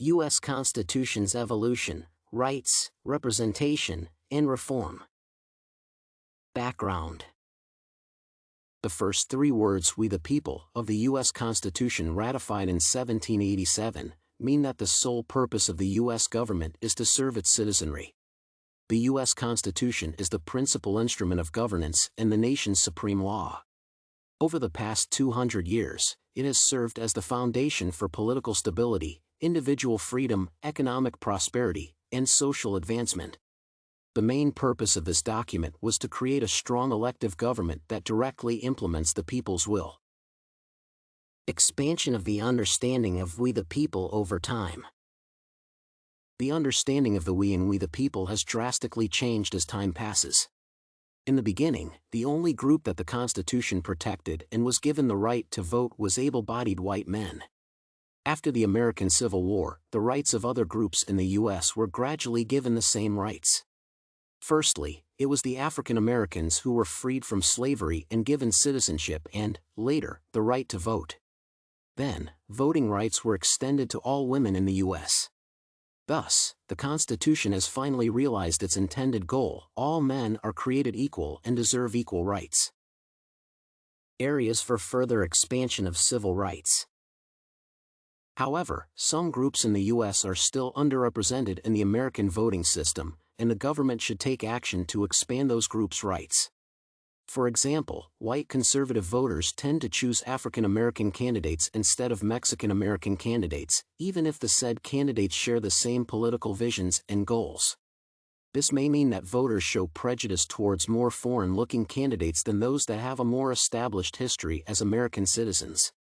U.S. Constitution's evolution, rights, representation, and reform. Background. The first three words "we the people" of the U.S. Constitution, ratified in 1787, mean that the sole purpose of the U.S. government is to serve its citizenry. The U.S. Constitution is the principal instrument of governance and the nation's supreme law. Over the past 200 years, it has served as the foundation for political stability, individual freedom, economic prosperity, and social advancement. The main purpose of this document was to create a strong elective government that directly implements the people's will. Expansion of the understanding of "we the people" over time. The understanding of the "we" and "we the people" has drastically changed as time passes. In the beginning, the only group that the Constitution protected and was given the right to vote was able-bodied white men. After the American Civil War, the rights of other groups in the U.S. were gradually given the same rights. Firstly, it was the African Americans who were freed from slavery and given citizenship and, later, the right to vote. Then, voting rights were extended to all women in the U.S. Thus, the Constitution has finally realized its intended goal: all men are created equal and deserve equal rights. Areas for further expansion of civil rights. However, some groups in the U.S. are still underrepresented in the American voting system, and the government should take action to expand those groups' rights. For example, white conservative voters tend to choose African American candidates instead of Mexican American candidates, even if the said candidates share the same political visions and goals. This may mean that voters show prejudice towards more foreign-looking candidates than those that have a more established history as American citizens.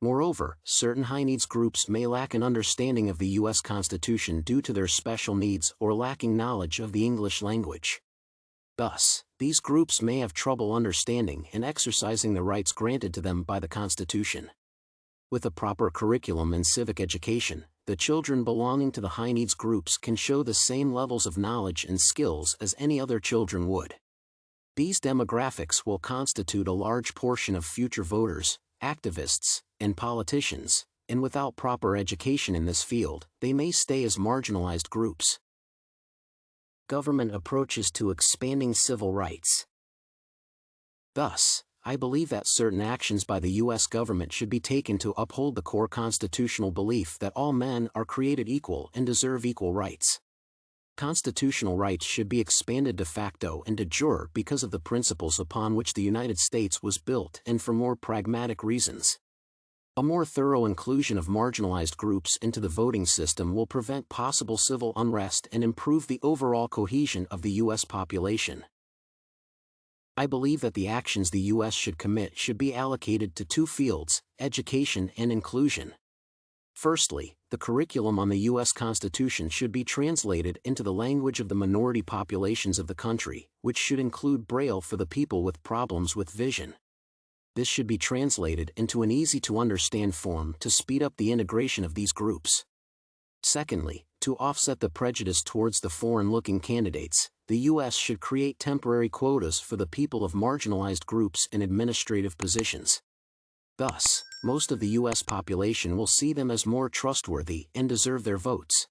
Moreover, certain high-needs groups may lack an understanding of the U.S. Constitution due to their special needs or lacking knowledge of the English language. Thus, these groups may have trouble understanding and exercising the rights granted to them by the Constitution. With a proper curriculum in civic education, the children belonging to the high-needs groups can show the same levels of knowledge and skills as any other children would. These demographics will constitute a large portion of future voters, activists, and politicians, and without proper education in this field, they may stay as marginalized groups. Government approaches to expanding civil rights. Thus, I believe that certain actions by the U.S. government should be taken to uphold the core constitutional belief that all men are created equal and deserve equal rights. Constitutional rights should be expanded de facto and de jure because of the principles upon which the United States was built and for more pragmatic reasons. A more thorough inclusion of marginalized groups into the voting system will prevent possible civil unrest and improve the overall cohesion of the U.S. population. I believe that the actions the U.S. should commit should be allocated to two fields: education and inclusion. Firstly, the curriculum on the U.S. Constitution should be translated into the language of the minority populations of the country, which should include Braille for the people with problems with vision. This should be translated into an easy-to-understand form to speed up the integration of these groups. Secondly, to offset the prejudice towards the foreign-looking candidates, the U.S. should create temporary quotas for the people of marginalized groups in administrative positions. Thus, most of the U.S. population will see them as more trustworthy and deserve their votes.